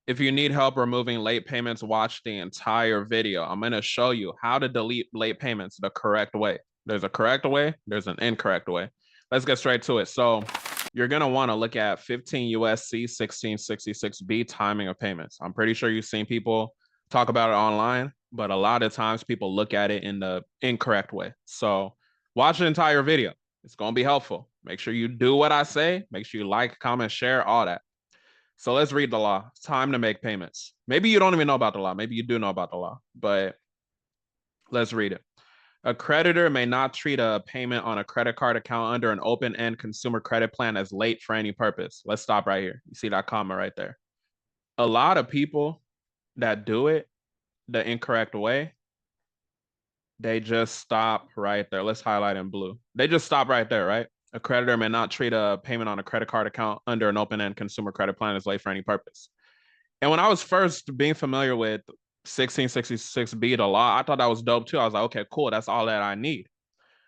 If you need help removing late payments, watch the entire video. I'm going to show you how to delete late payments the correct way. There's a correct way, there's an incorrect way. Let's get straight to it. So you're going to want to look at 15 USC 1666B, timing of payments. I'm pretty sure you've seen people talk about it online, but a lot of times people look at it in the incorrect way. So watch the entire video. It's going to be helpful. Make sure you do what I say. Make sure you like, comment, share, all that. So let's read the law. It's time to make payments. Maybe you don't even know about the law. Maybe you do know about the law, but let's read it. A creditor may not treat a payment on a credit card account under an open-end consumer credit plan as late for any purpose. Let's stop right here. You see that comma right there. A lot of people that do it the incorrect way, they just stop right there. Let's highlight in blue. They just stop right there, right? A creditor may not treat a payment on a credit card account under an open-end consumer credit plan as late for any purpose. And when I was first being familiar with 1666B, the law, I thought that was dope too. I was like, okay, cool. That's all that I need.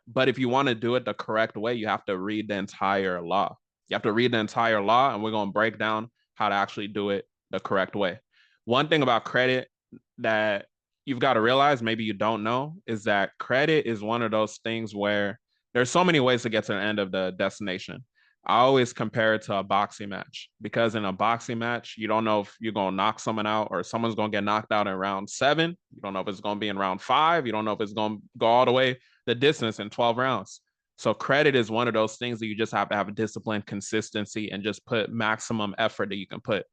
But if you want to do it the correct way, you have to read the entire law. You have to read the entire law, and we're going to break down how to actually do it the correct way. One thing about credit that you've got to realize, maybe you don't know, is that credit is one of those things where there's so many ways to get to the end of the destination. I always compare it to a boxing match, because in a boxing match, you don't know if you're going to knock someone out or someone's going to get knocked out in round 7. You don't know if it's going to be in round 5. You don't know if it's going to go all the way the distance in 12 rounds. So credit is one of those things that you just have to have a discipline, consistency, and just put maximum effort that you can put.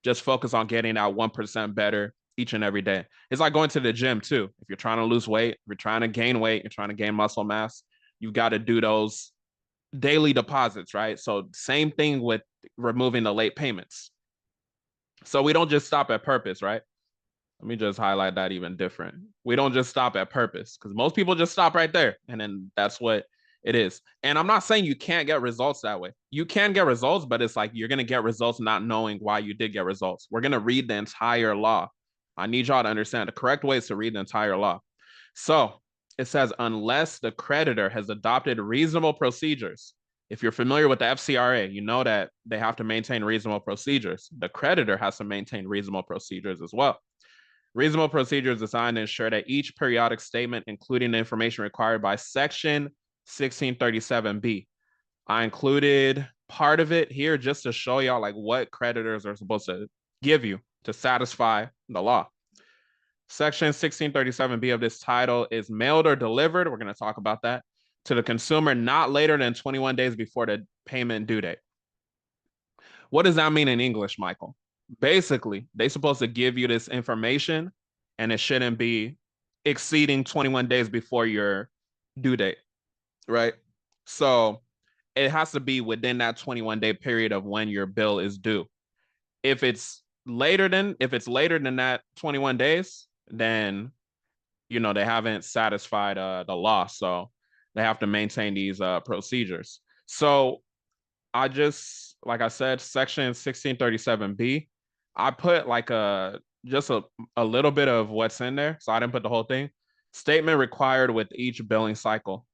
Just focus on getting that 1% better each and every day. It's like going to the gym too. If you're trying to lose weight, if you're trying to gain weight, you're trying to gain muscle mass, you've got to do those daily deposits, right? So same thing with removing the late payments. So we don't just stop at purpose, right? Let me just highlight that even different. We don't just stop at purpose, because most people just stop right there, and then that's what it is. And I'm not saying you can't get results that way. You can get results, but it's like you're going to get results not knowing why you did get results. We're going to read the entire law. I need y'all to understand the correct way is to read the entire law. So it says, unless the creditor has adopted reasonable procedures. If you're familiar with the FCRA, you know that they have to maintain reasonable procedures. The creditor has to maintain reasonable procedures as well. Reasonable procedures designed to ensure that each periodic statement, including the information required by Section 1637B. I included part of it here just to show y'all like what creditors are supposed to give you to satisfy the law. Section 1637B of this title is mailed or delivered. We're going to talk about that to the consumer not later than 21 days before the payment due date. What does that mean in English, Michael? Basically, they're supposed to give you this information, and it shouldn't be exceeding 21 days before your due date, right? So it has to be within that 21-day period of when your bill is due. If it's later than that 21 days, then they haven't satisfied the law, so they have to maintain these procedures. So I just, like I said, Section 1637B, I put like just a little bit of what's in there, so I didn't put the whole thing. Statement required with each billing cycle.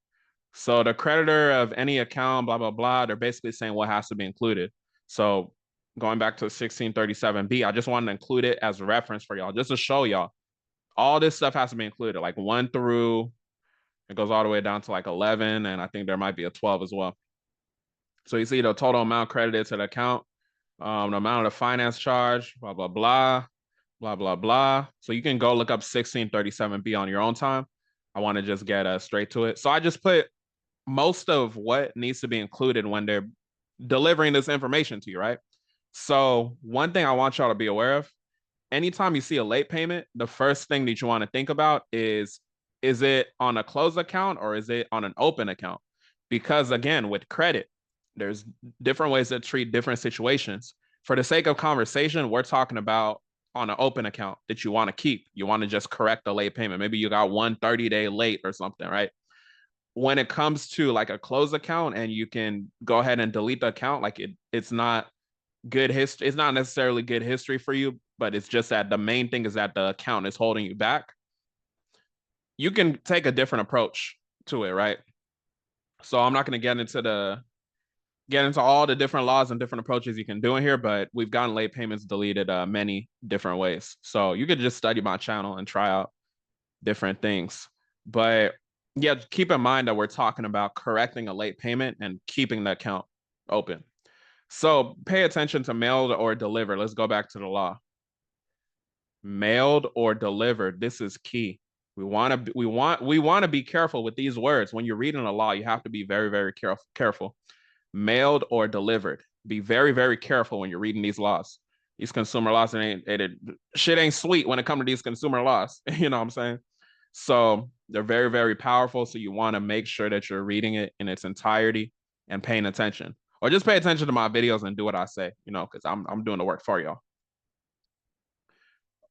So the creditor of any account, blah, blah, blah, they're basically saying what has to be included. So going back to 1637B, I just wanted to include it as a reference for y'all, just to show y'all all this stuff has to be included, like 1 through, it goes all the way down to like 11, and I think there might be a 12 as well. So you see the total amount credited to the account, the amount of the finance charge, blah, blah, blah, blah, blah, blah. So you can go look up 1637B on your own time. I want to just get straight to it. So I just put most of what needs to be included when they're delivering this information to you, right? So one thing I want y'all to be aware of, anytime you see a late payment, the first thing that you want to think about is it on a closed account or is it on an open account? Because again, with credit, there's different ways to treat different situations. For the sake of conversation, we're talking about on an open account that you want to keep. You want to just correct the late payment. Maybe you got 1 30-day late or something, right? When it comes to like a closed account and you can go ahead and delete the account, like it's not good history. It's not necessarily good history for you, but it's just that the main thing is that the account is holding you back. You can take a different approach to it, right? So I'm not going to get into get into all the different laws and different approaches you can do in here, but we've gotten late payments deleted many different ways. So you could just study my channel and try out different things. But yeah, keep in mind that we're talking about correcting a late payment and keeping the account open. So pay attention to mailed or delivered. Let's go back to the law. Mailed or delivered. This is key. We want to be careful with these words. When you're reading a law, you have to be very, very careful. Mailed or delivered. Be very, very careful when you're reading these laws. These consumer laws, shit ain't sweet when it comes to these consumer laws. You know what I'm saying? So they're very, very powerful. So you want to make sure that you're reading it in its entirety and paying attention. Or just pay attention to my videos and do what I say, you know, because I'm doing the work for y'all.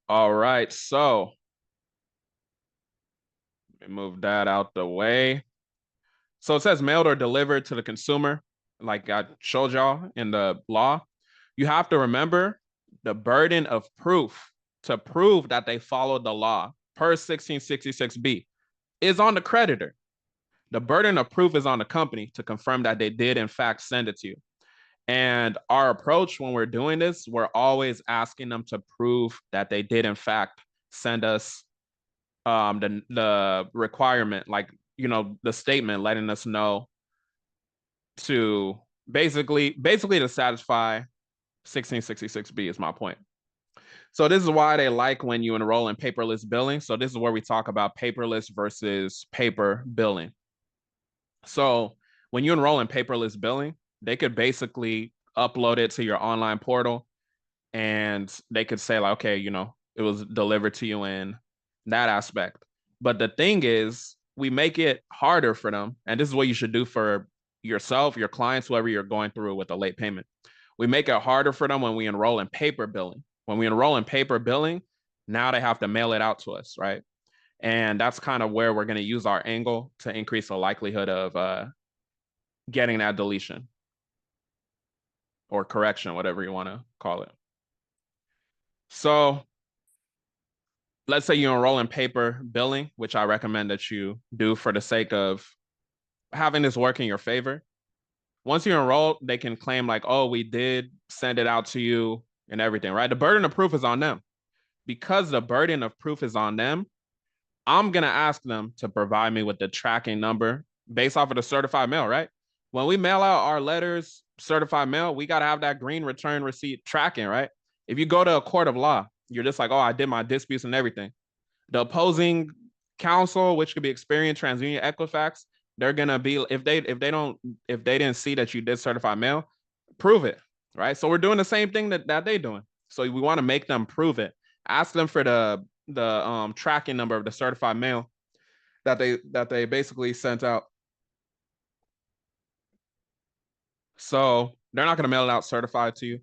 All right, so let me move that out the way. So it says mailed or delivered to the consumer, like I showed y'all in the law. You have to remember the burden of proof to prove that they followed the law per 1666B is on the creditor. The burden of proof is on the company to confirm that they did in fact send it to you. And our approach when we're doing this, we're always asking them to prove that they did in fact send us the requirement, like, you know, the statement letting us know to basically to satisfy 1666B is my point. So this is why they like when you enroll in paperless billing. So this is where we talk about paperless versus paper billing. So when you enroll in paperless billing, they could basically upload it to your online portal and they could say like, okay, you know, it was delivered to you in that aspect. But the thing is, we make it harder for them. And this is what you should do for yourself, your clients, whoever you're going through with a late payment. We make it harder for them when we enroll in paper billing. When we enroll in paper billing, now they have to mail it out to us, right? And that's kind of where we're going to use our angle to increase the likelihood of getting that deletion or correction, whatever you want to call it. So let's say you enroll in paper billing, which I recommend that you do for the sake of having this work in your favor. Once you enroll, they can claim like, oh, we did send it out to you and everything, right? The burden of proof is on them. Because the burden of proof is on them, I'm going to ask them to provide me with the tracking number based off of the certified mail, right? When we mail out our letters, certified mail, we got to have that green return receipt tracking, right? If you go to a court of law, you're just like, oh, I did my disputes and everything. The opposing counsel, which could be Experian, TransUnion, Equifax, they're gonna be if they didn't see that you did certified mail, prove it, right? So we're doing the same thing that they're doing. So we want to make them prove it. Ask them for the tracking number of the certified mail that they basically sent out. So they're not gonna mail it out certified to you.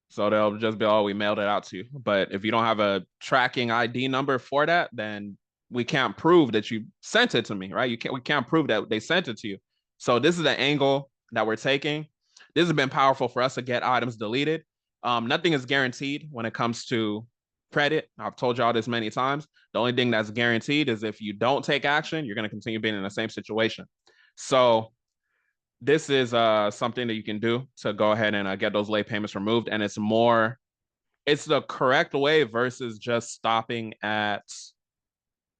So they'll just be, oh, we mailed it out to you. But if you don't have a tracking ID number for that, then we can't prove that you sent it to me, right? We can't prove that they sent it to you. So this is the angle that we're taking. This has been powerful for us to get items deleted. Nothing is guaranteed when it comes to credit. I've told y'all this many times. The only thing that's guaranteed is if you don't take action, you're going to continue being in the same situation. So this is something that you can do to go ahead and get those late payments removed. And it's the correct way versus just stopping at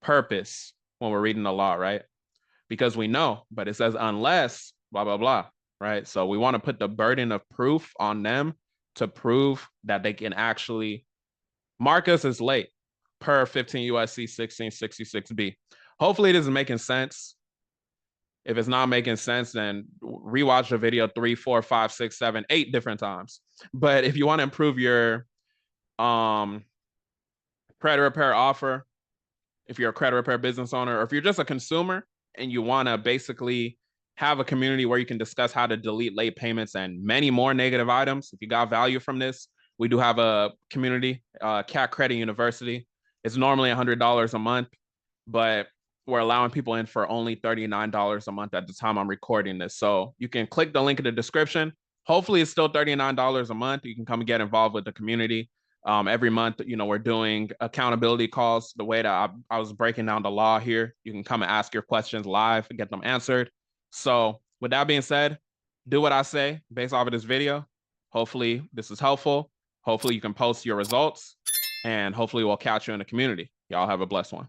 purpose when we're reading the law, right? Because we know, but it says unless blah, blah, blah, right? So we want to put the burden of proof on them to prove that they can actually mark us as late per 15 USC 1666B. Hopefully this is making sense. If it's not making sense, then rewatch the video 3, 4, 5, 6, 7, 8 different times. But if you want to improve your credit repair offer, if you're a credit repair business owner, or if you're just a consumer and you want to basically have a community where you can discuss how to delete late payments and many more negative items, if you got value from this, we do have a community, Cat Credit University. It's normally $100 a month, but we're allowing people in for only $39 a month at the time I'm recording this. So you can click the link in the description. Hopefully it's still $39 a month. You can come and get involved with the community. Every month, you know, we're doing accountability calls. The way that I was breaking down the law here, you can come and ask your questions live and get them answered. So with that being said, do what I say based off of this video. Hopefully this is helpful. Hopefully you can post your results, and hopefully we'll catch you in the community. Y'all have a blessed one.